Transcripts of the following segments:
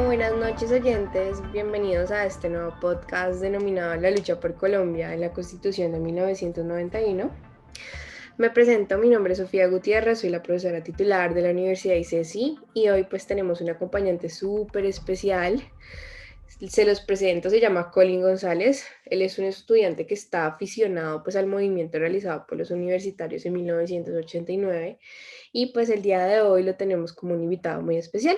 Buenas noches oyentes, bienvenidos a este nuevo podcast denominado La lucha por Colombia en la Constitución de 1991. Me presento, mi nombre es Sofía Gutiérrez, soy la profesora titular de la Universidad ICESI y hoy pues tenemos un acompañante súper especial. Se los presento, se llama Colin González. Él es un estudiante que está aficionado pues al movimiento realizado por los universitarios en 1989 y pues el día de hoy lo tenemos como un invitado muy especial.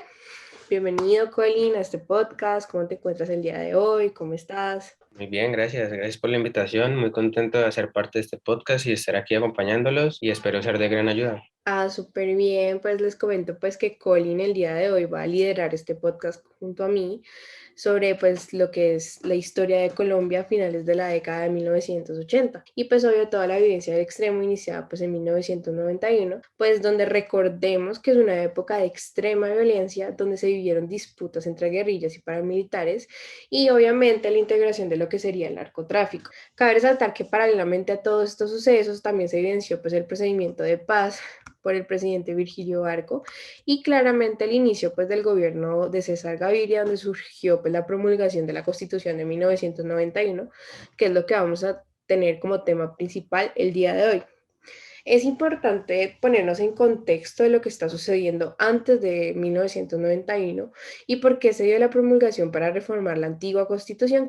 Bienvenido, Colin, a este podcast. ¿Cómo te encuentras el día de hoy? ¿Cómo estás? Muy bien, gracias. Gracias por la invitación. Muy contento de hacer parte de este podcast y estar aquí acompañándolos y espero ser de gran ayuda. Súper bien, pues les comento pues que Colin el día de hoy va a liderar este podcast junto a mí sobre pues lo que es la historia de Colombia a finales de la década de 1980 y pues obvio toda la vivencia del extremo iniciada pues en 1991, pues donde recordemos que es una época de extrema violencia donde se vivieron disputas entre guerrillas y paramilitares y obviamente la integración de lo que sería el narcotráfico. Cabe resaltar que paralelamente a todos estos sucesos también se evidenció pues el procedimiento de paz por el presidente Virgilio Barco y claramente el inicio pues del gobierno de César Gaviria, donde surgió pues la promulgación de la Constitución de 1991, que es lo que vamos a tener como tema principal el día de hoy. Es importante ponernos en contexto de lo que está sucediendo antes de 1991 y por qué se dio la promulgación para reformar la antigua Constitución.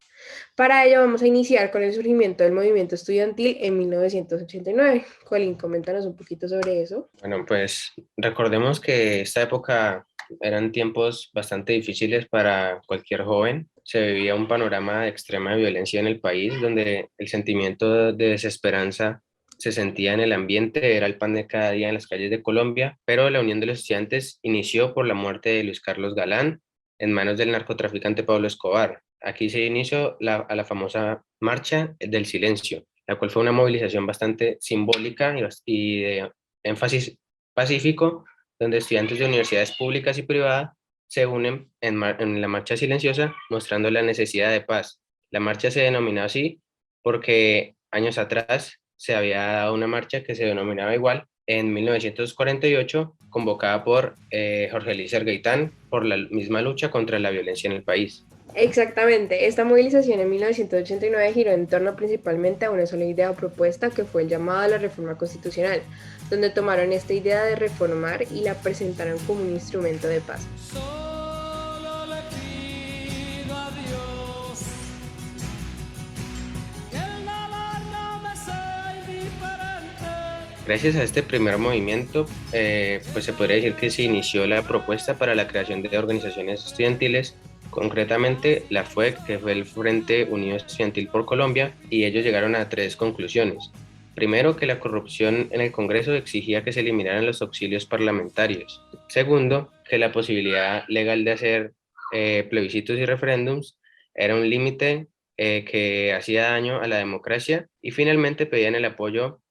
Para ello vamos a iniciar con el surgimiento del movimiento estudiantil en 1989. Colin, coméntanos un poquito sobre eso. Bueno, pues recordemos que esta época eran tiempos bastante difíciles para cualquier joven. Se vivía un panorama de extrema violencia en el país donde el sentimiento de desesperanza se sentía en el ambiente, era el pan de cada día en las calles de Colombia, pero la Unión de los Estudiantes inició por la muerte de Luis Carlos Galán en manos del narcotraficante Pablo Escobar. Aquí se inició a la famosa Marcha del Silencio, la cual fue una movilización bastante simbólica y de énfasis pacífico, donde estudiantes de universidades públicas y privadas se unen en la marcha silenciosa mostrando la necesidad de paz. La marcha se denominó así porque años atrás se había dado una marcha que se denominaba igual en 1948, convocada por Jorge Eliezer Gaitán por la misma lucha contra la violencia en el país. Exactamente, esta movilización en 1989 giró en torno principalmente a una sola idea o propuesta que fue el llamado a la reforma constitucional, donde tomaron esta idea de reformar y la presentaron como un instrumento de paz. Solo le pido a Dios que el dolor no me sea indiferente. Gracias a este primer movimiento, pues se podría decir que se inició la propuesta para la creación de organizaciones estudiantiles, concretamente la FUEC, que fue el Frente Unido Estudiantil por Colombia, y ellos llegaron a tres conclusiones. Primero, que la corrupción en el Congreso exigía que se eliminaran los auxilios parlamentarios. Segundo, que la posibilidad legal de hacer plebiscitos y referéndums era un límite que hacía daño a la democracia y finalmente pedían el apoyo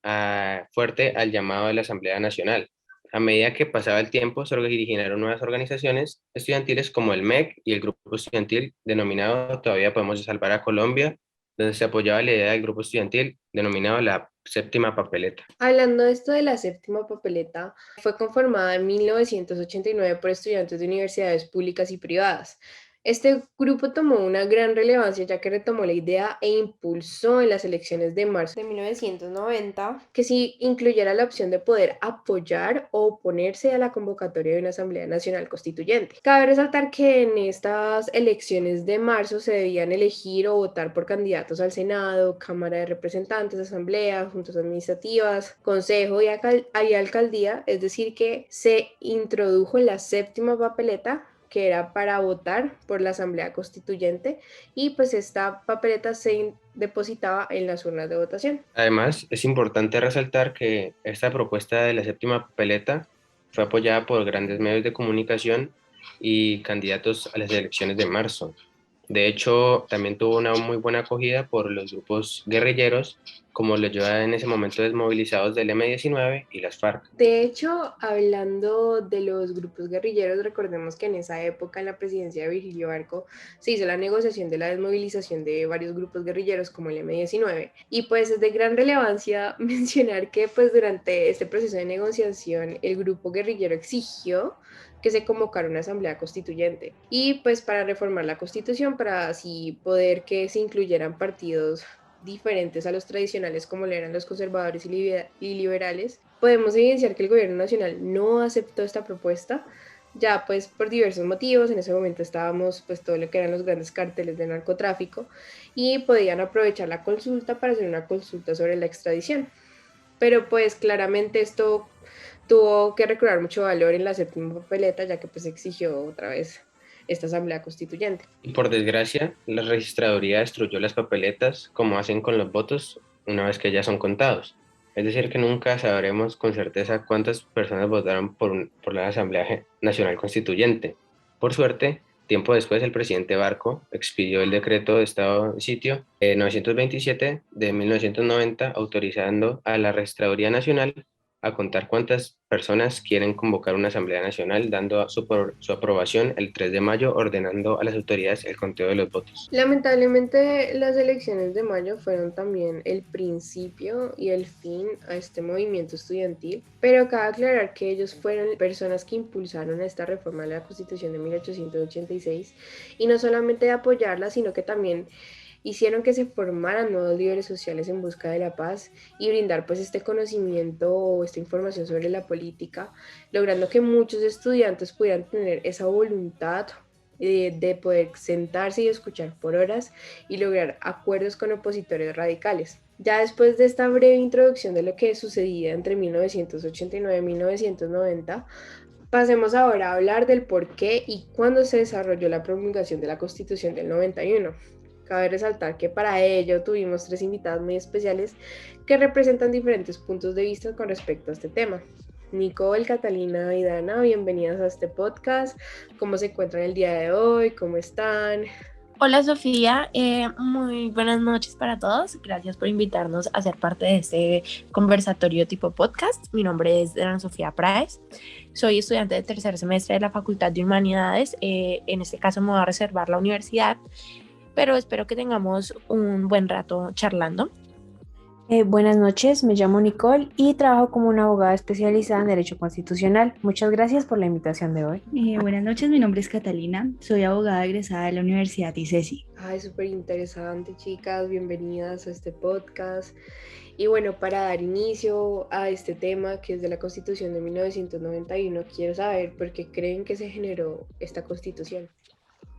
fuerte al llamado de la Asamblea Nacional. A medida que pasaba el tiempo, se originaron nuevas organizaciones estudiantiles como el MEC y el grupo estudiantil denominado Todavía Podemos Salvar a Colombia, donde se apoyaba la idea del grupo estudiantil denominado la Séptima Papeleta. Hablando de esto de la séptima papeleta, fue conformada en 1989 por estudiantes de universidades públicas y privadas. Este grupo tomó una gran relevancia ya que retomó la idea e impulsó en las elecciones de marzo de 1990 que sí incluyera la opción de poder apoyar o oponerse a la convocatoria de una Asamblea Nacional Constituyente. Cabe resaltar que en estas elecciones de marzo se debían elegir o votar por candidatos al Senado, Cámara de Representantes, Asamblea, juntas administrativas, Consejo y alcaldía, es decir, que se introdujo la séptima papeleta que era para votar por la Asamblea Constituyente y pues esta papeleta se depositaba en las urnas de votación. Además, es importante resaltar que esta propuesta de la Séptima Papeleta fue apoyada por grandes medios de comunicación y candidatos a las elecciones de marzo. De hecho, también tuvo una muy buena acogida por los grupos guerrilleros como los ya en ese momento desmovilizados del M-19 y las FARC. De hecho, hablando de los grupos guerrilleros, recordemos que en esa época, en la presidencia de Virgilio Barco, se hizo la negociación de la desmovilización de varios grupos guerrilleros como el M-19. Y pues es de gran relevancia mencionar que pues durante este proceso de negociación, el grupo guerrillero exigió que se convocara una asamblea constituyente y pues para reformar la constitución, para así poder que se incluyeran partidos diferentes a los tradicionales como lo eran los conservadores y liberales, podemos evidenciar que el gobierno nacional no aceptó esta propuesta, ya pues por diversos motivos. En ese momento estábamos pues todo lo que eran los grandes carteles de narcotráfico y podían aprovechar la consulta para hacer una consulta sobre la extradición. Pero pues claramente esto tuvo que recobrar mucho valor en la séptima papeleta, ya que pues exigió otra vez esta asamblea constituyente. Y por desgracia, la registraduría destruyó las papeletas como hacen con los votos una vez que ya son contados. Es decir, que nunca sabremos con certeza cuántas personas votaron por la Asamblea Nacional Constituyente. Por suerte, tiempo después el presidente Barco expidió el decreto de estado de sitio 927 de 1990, autorizando a la Registraduría Nacional a contar cuántas personas quieren convocar una Asamblea Nacional, dando su aprobación el 3 de mayo, ordenando a las autoridades el conteo de los votos. Lamentablemente, las elecciones de mayo fueron también el principio y el fin a este movimiento estudiantil, pero cabe aclarar que ellos fueron personas que impulsaron esta reforma de la Constitución de 1886 y no solamente de apoyarla, sino que también hicieron que se formaran nuevos líderes sociales en busca de la paz y brindar pues este conocimiento o esta información sobre la política, logrando que muchos estudiantes pudieran tener esa voluntad de poder sentarse y escuchar por horas y lograr acuerdos con opositores radicales. Ya después de esta breve introducción de lo que sucedía entre 1989 y 1990, pasemos ahora a hablar del por qué y cuándo se desarrolló la promulgación de la Constitución del 91. Cabe resaltar que para ello tuvimos 3 invitados muy especiales que representan diferentes puntos de vista con respecto a este tema. Nicole, Catalina y Dana, bienvenidas a este podcast. ¿Cómo se encuentran el día de hoy? ¿Cómo están? Hola Sofía, muy buenas noches para todos. Gracias por invitarnos a ser parte de este conversatorio tipo podcast. Mi nombre es Dana Sofía Praes. Soy estudiante de tercer semestre de la Facultad de Humanidades. En este caso me voy a reservar la universidad, pero espero que tengamos un buen rato charlando. Buenas noches, me llamo Nicole y trabajo como una abogada especializada en Derecho Constitucional. Muchas gracias por la invitación de hoy. Buenas noches, mi nombre es Catalina, soy abogada egresada de la Universidad ICESI. Ay, súper interesante, chicas, bienvenidas a este podcast. Y bueno, para dar inicio a este tema que es de la Constitución de 1991, quiero saber por qué creen que se generó esta Constitución.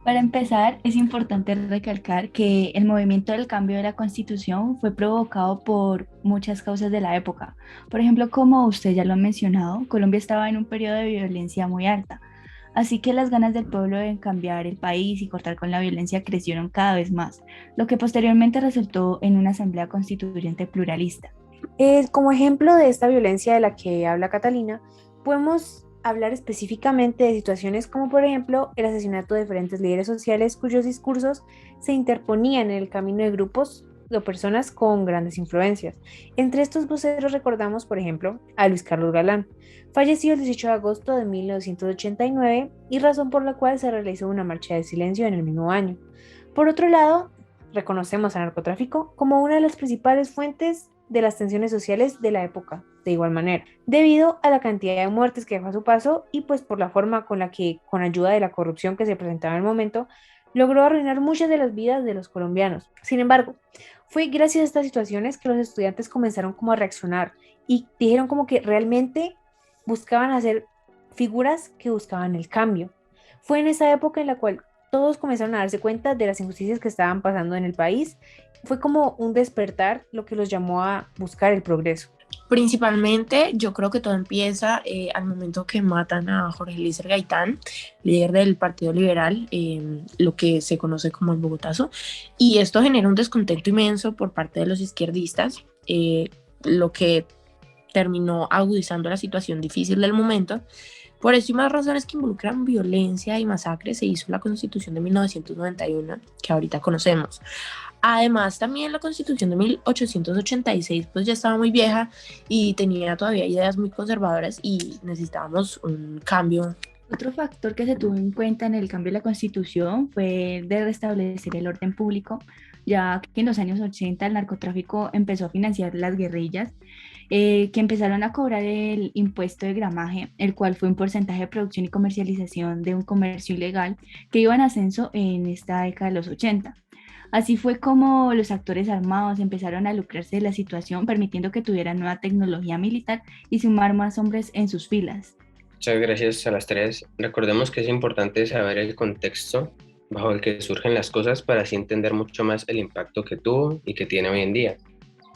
Para empezar, es importante recalcar que el movimiento del cambio de la Constitución fue provocado por muchas causas de la época. Por ejemplo, como usted ya lo ha mencionado, Colombia estaba en un periodo de violencia muy alta, así que las ganas del pueblo de cambiar el país y cortar con la violencia crecieron cada vez más, lo que posteriormente resultó en una asamblea constituyente pluralista. Como ejemplo de esta violencia de la que habla Catalina, podemos hablar específicamente de situaciones como por ejemplo el asesinato de diferentes líderes sociales cuyos discursos se interponían en el camino de grupos o personas con grandes influencias. Entre estos voceros recordamos por ejemplo a Luis Carlos Galán, fallecido el 18 de agosto de 1989 y razón por la cual se realizó una marcha de silencio en el mismo año. Por otro lado, reconocemos al narcotráfico como una de las principales fuentes de las tensiones sociales de la época, de igual manera, debido a la cantidad de muertes que dejó a su paso y pues por la forma con la que, con ayuda de la corrupción que se presentaba en el momento, logró arruinar muchas de las vidas de los colombianos. Sin embargo, fue gracias a estas situaciones que los estudiantes comenzaron como a reaccionar y dijeron como que realmente buscaban hacer figuras que buscaban el cambio. Fue en esa época en la cual todos comenzaron a darse cuenta de las injusticias que estaban pasando en el país. Fue como un despertar lo que los llamó a buscar el progreso. Principalmente, yo creo que todo empieza al momento que matan a Jorge Eliezer Gaitán, líder del Partido Liberal, lo que se conoce como el Bogotazo, y esto genera un descontento inmenso por parte de los izquierdistas, lo que terminó agudizando la situación difícil del momento. Por eso y más razones que involucran violencia y masacres se hizo la Constitución de 1991 que ahorita conocemos. Además, también la Constitución de 1886 pues ya estaba muy vieja y tenía todavía ideas muy conservadoras y necesitábamos un cambio. Otro factor que se tuvo en cuenta en el cambio de la Constitución fue el de restablecer el orden público, ya que en los años 80 el narcotráfico empezó a financiar las guerrillas, que empezaron a cobrar el impuesto de gramaje, el cual fue un porcentaje de producción y comercialización de un comercio ilegal que iba en ascenso en esta década de los 80. Así fue como los actores armados empezaron a lucrarse de la situación, permitiendo que tuvieran nueva tecnología militar y sumar más hombres en sus filas. Muchas gracias a las tres. Recordemos que es importante saber el contexto bajo el que surgen las cosas para así entender mucho más el impacto que tuvo y que tiene hoy en día.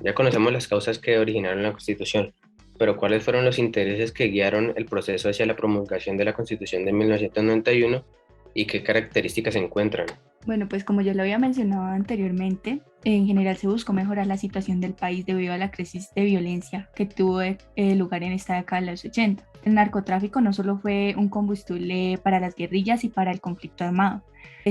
Ya conocemos las causas que originaron la Constitución, pero ¿cuáles fueron los intereses que guiaron el proceso hacia la promulgación de la Constitución de 1991 y qué características se encuentran? Bueno, pues como yo lo había mencionado anteriormente, en general se buscó mejorar la situación del país debido a la crisis de violencia que tuvo lugar en esta década de los 80. El narcotráfico no solo fue un combustible para las guerrillas y para el conflicto armado,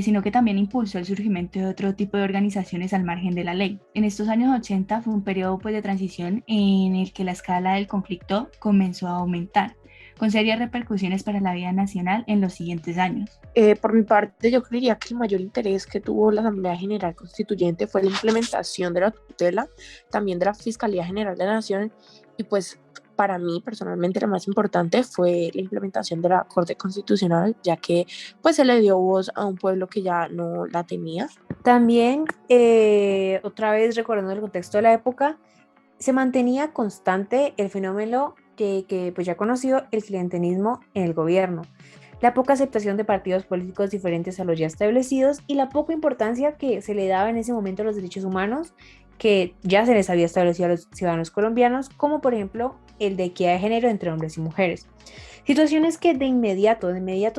sino que también impulsó el surgimiento de otro tipo de organizaciones al margen de la ley. En estos años 80 fue un periodo pues, de transición en el que la escala del conflicto comenzó a aumentar, con serias repercusiones para la vida nacional en los siguientes años. Por mi parte, yo creería que el mayor interés que tuvo la Asamblea General Constituyente fue la implementación de la tutela, también de la Fiscalía General de la Nación, y pues para mí personalmente lo más importante fue la implementación de la Corte Constitucional, ya que pues se le dio voz a un pueblo que ya no la tenía. También, otra vez recordando el contexto de la época, se mantenía constante el fenómeno que pues ya conocido, el clientelismo en el gobierno, la poca aceptación de partidos políticos diferentes a los ya establecidos y la poca importancia que se le daba en ese momento a los derechos humanos que ya se les había establecido a los ciudadanos colombianos, como por ejemplo el de equidad de género entre hombres y mujeres. Situaciones que de inmediato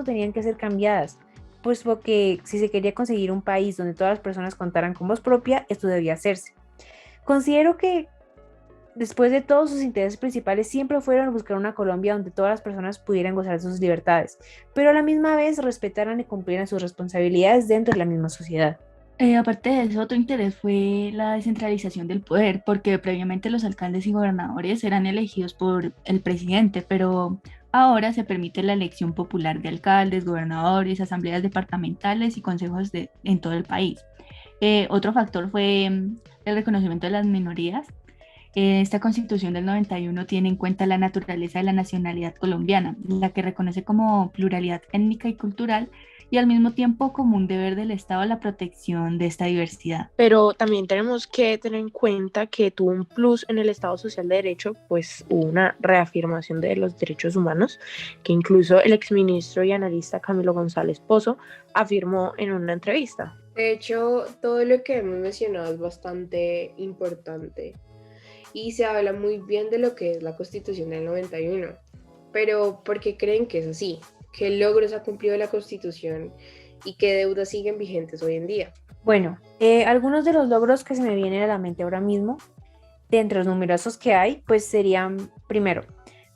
tenían que ser cambiadas, pues porque si se quería conseguir un país donde todas las personas contaran con voz propia, esto debía hacerse. Considero que después de todos sus intereses principales siempre fueron buscar una Colombia donde todas las personas pudieran gozar de sus libertades, pero a la misma vez respetaran y cumplieran sus responsabilidades dentro de la misma sociedad. Aparte de eso, otro interés fue la descentralización del poder, porque previamente los alcaldes y gobernadores eran elegidos por el presidente, pero ahora se permite la elección popular de alcaldes, gobernadores, asambleas departamentales y consejos en todo el país. Otro factor fue el reconocimiento de las minorías. Esta Constitución del 91 tiene en cuenta la naturaleza de la nacionalidad colombiana, la que reconoce como pluralidad étnica y cultural y al mismo tiempo como un deber del Estado la protección de esta diversidad. Pero también tenemos que tener en cuenta que tuvo un plus en el Estado Social de Derecho, pues hubo una reafirmación de los derechos humanos, que incluso el exministro y analista Camilo González Pozo afirmó en una entrevista. De hecho, todo lo que hemos mencionado es bastante importante y se habla muy bien de lo que es la Constitución del 91. Pero ¿por qué creen que es así? ¿Qué logros ha cumplido la Constitución y qué deudas siguen vigentes hoy en día? Bueno, algunos de los logros que se me vienen a la mente ahora mismo, de entre los numerosos que hay, pues serían, primero,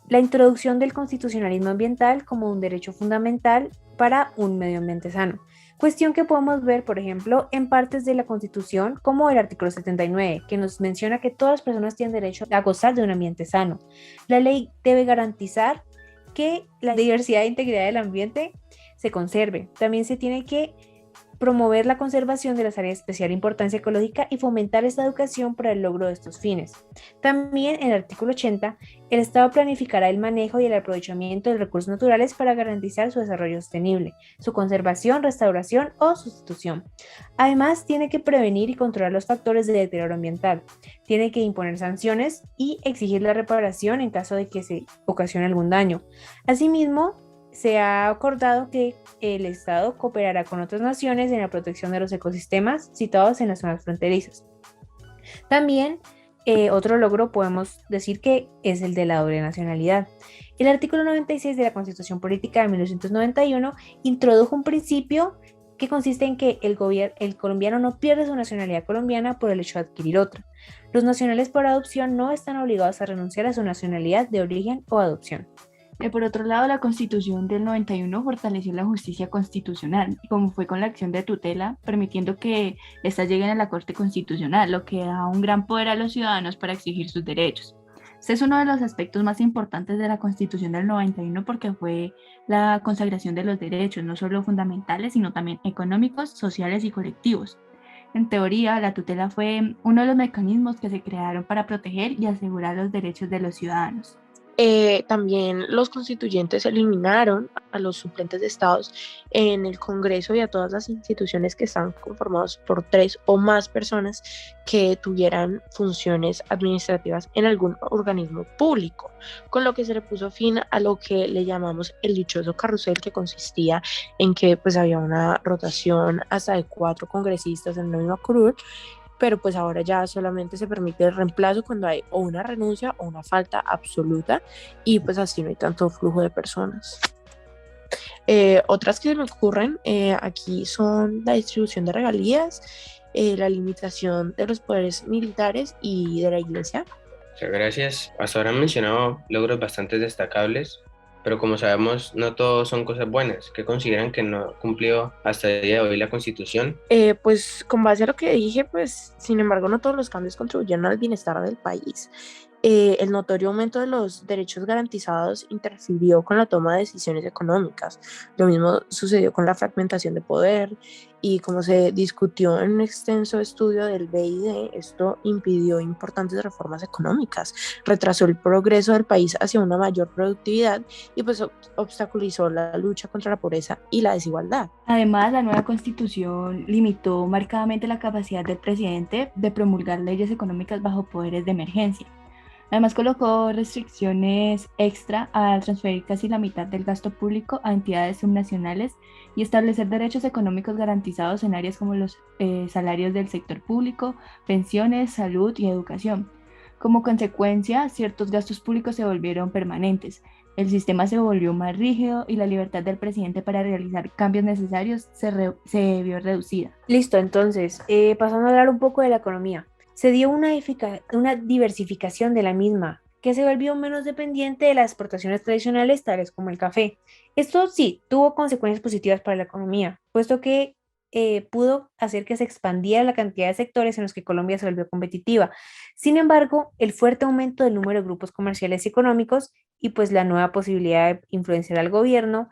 la introducción del constitucionalismo ambiental como un derecho fundamental para un medio ambiente sano. Cuestión que podemos ver, por ejemplo, en partes de la Constitución, como el artículo 79, que nos menciona que todas las personas tienen derecho a gozar de un ambiente sano. La ley debe garantizar que la diversidad e integridad del ambiente se conserve. También se tiene que promover la conservación de las áreas de especial importancia ecológica y fomentar esta educación para el logro de estos fines. También en el artículo 80, el Estado planificará el manejo y el aprovechamiento de recursos naturales para garantizar su desarrollo sostenible, su conservación, restauración o sustitución. Además, tiene que prevenir y controlar los factores de deterioro ambiental, tiene que imponer sanciones y exigir la reparación en caso de que se ocasione algún daño. Asimismo, se ha acordado que el Estado cooperará con otras naciones en la protección de los ecosistemas situados en las zonas fronterizas. También otro logro podemos decir que es el de la doble nacionalidad. El artículo 96 de la Constitución Política de 1991 introdujo un principio que consiste en que el colombiano no pierde su nacionalidad colombiana por el hecho de adquirir otra. Los nacionales por adopción no están obligados a renunciar a su nacionalidad de origen o adopción. Por otro lado, la Constitución del 91 fortaleció la justicia constitucional, como fue con la acción de tutela, permitiendo que éstas lleguen a la Corte Constitucional, lo que da un gran poder a los ciudadanos para exigir sus derechos. Este es uno de los aspectos más importantes de la Constitución del 91 porque fue la consagración de los derechos, no solo fundamentales, sino también económicos, sociales y colectivos. En teoría, la tutela fue uno de los mecanismos que se crearon para proteger y asegurar los derechos de los ciudadanos. También los constituyentes eliminaron a los suplentes de estados en el Congreso y a todas las instituciones que están conformadas por 3 o más personas que tuvieran funciones administrativas en algún organismo público, con lo que se le puso fin a lo que le llamamos el dichoso carrusel, que consistía en que pues había una rotación hasta de 4 congresistas en la misma curul, pero pues ahora ya solamente se permite el reemplazo cuando hay o una renuncia o una falta absoluta, y pues así no hay tanto flujo de personas. Otras que se me ocurren aquí son la distribución de regalías, la limitación de los poderes militares y de la iglesia. Muchas gracias. Hasta ahora han mencionado logros bastante destacables, pero como sabemos, no todos son cosas buenas. ¿Qué consideran que no cumplió hasta el día de hoy la Constitución? Pues con base a lo que dije, pues sin embargo no todos los cambios contribuyeron al bienestar del país. El notorio aumento de los derechos garantizados interfirió con la toma de decisiones económicas. Lo mismo sucedió con la fragmentación de poder, y como se discutió en un extenso estudio del BID, esto impidió importantes reformas económicas, retrasó el progreso del país hacia una mayor productividad y pues obstaculizó la lucha contra la pobreza y la desigualdad. Además, la nueva Constitución limitó marcadamente la capacidad del presidente de promulgar leyes económicas bajo poderes de emergencia. Además, colocó restricciones extra al transferir casi la mitad del gasto público a entidades subnacionales y establecer derechos económicos garantizados en áreas como los salarios del sector público, pensiones, salud y educación. Como consecuencia, ciertos gastos públicos se volvieron permanentes, el sistema se volvió más rígido y la libertad del presidente para realizar cambios necesarios se vio reducida. Listo, entonces, pasando a hablar un poco de la economía. Se dio una diversificación de la misma, que se volvió menos dependiente de las exportaciones tradicionales, tales como el café. Esto sí, tuvo consecuencias positivas para la economía, puesto que pudo hacer que se expandiera la cantidad de sectores en los que Colombia se volvió competitiva. Sin embargo, el fuerte aumento del número de grupos comerciales y económicos y pues la nueva posibilidad de influenciar al gobierno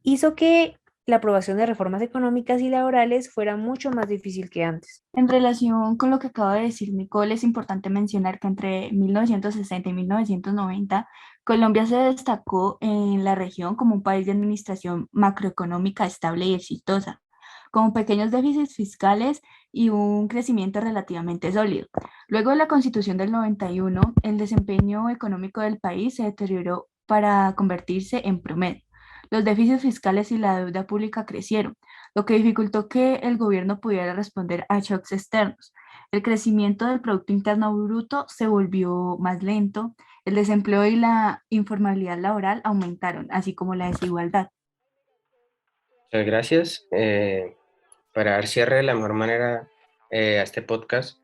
hizo que la aprobación de reformas económicas y laborales fuera mucho más difícil que antes. En relación con lo que acaba de decir Nicole, es importante mencionar que entre 1960 y 1990, Colombia se destacó en la región como un país de administración macroeconómica estable y exitosa, con pequeños déficits fiscales y un crecimiento relativamente sólido. Luego de la Constitución del 91, el desempeño económico del país se deterioró para convertirse en promedio. Los déficits fiscales y la deuda pública crecieron, lo que dificultó que el gobierno pudiera responder a shocks externos. El crecimiento del Producto Interno Bruto se volvió más lento, el desempleo y la informalidad laboral aumentaron, así como la desigualdad. Muchas gracias. Para dar cierre de la mejor manera a este podcast,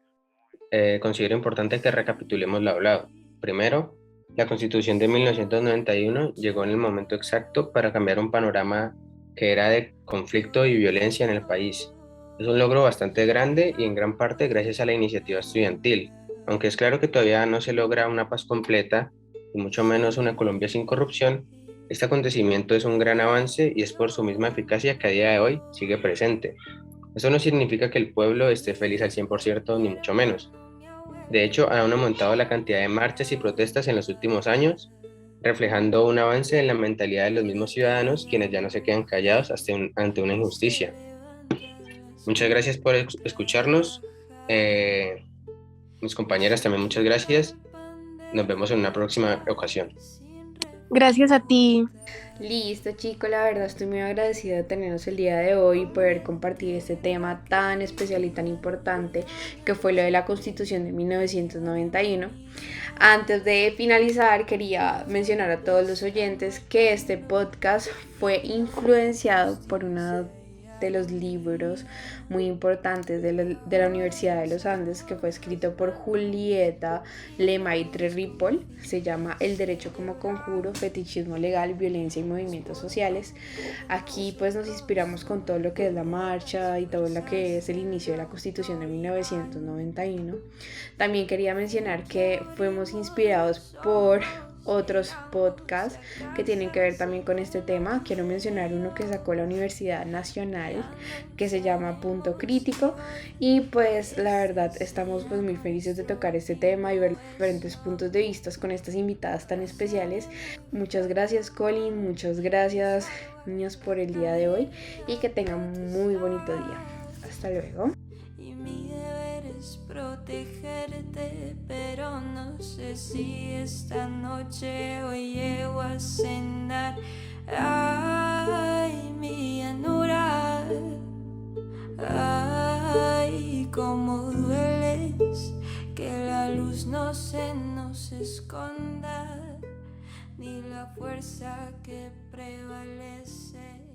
considero importante que recapitulemos lo hablado. Primero, la Constitución de 1991 llegó en el momento exacto para cambiar un panorama que era de conflicto y violencia en el país. Es un logro bastante grande y en gran parte gracias a la iniciativa estudiantil, aunque es claro que todavía no se logra una paz completa y mucho menos una Colombia sin corrupción. Este acontecimiento es un gran avance y es por su misma eficacia que a día de hoy sigue presente. Eso no significa que el pueblo esté feliz al 100%, ni mucho menos. De hecho, han aumentado la cantidad de marchas y protestas en los últimos años, reflejando un avance en la mentalidad de los mismos ciudadanos, quienes ya no se quedan callados ante una injusticia. Muchas gracias por escucharnos. Mis compañeras también muchas gracias. Nos vemos en una próxima ocasión. Gracias a ti. Listo, chicos, la verdad estoy muy agradecida de tenernos el día de hoy y poder compartir este tema tan especial y tan importante que fue lo de la Constitución de 1991. Antes de finalizar, quería mencionar a todos los oyentes que este podcast fue influenciado por una de los libros muy importantes de la Universidad de los Andes, que fue escrito por Julieta Lemaitre Ripoll. Se llama El derecho como conjuro, fetichismo legal, violencia y movimientos sociales. Aquí pues nos inspiramos con todo lo que es la marcha y todo lo que es el inicio de la Constitución de 1991. También quería mencionar que fuimos inspirados por otros podcasts que tienen que ver también con este tema. Quiero mencionar uno que sacó la Universidad Nacional, que se llama Punto Crítico, y pues la verdad estamos pues muy felices de tocar este tema y ver diferentes puntos de vista con estas invitadas tan especiales. Muchas gracias, Colin, muchas gracias, niños, por el día de hoy, y que tengan un muy bonito día. Hasta luego. Y mi deber es protegerte, pero no sé si esta noche hoy llego a cenar. Ay, mi llanura, ay, cómo dueles, que la luz no se nos esconda, ni la fuerza que prevalece.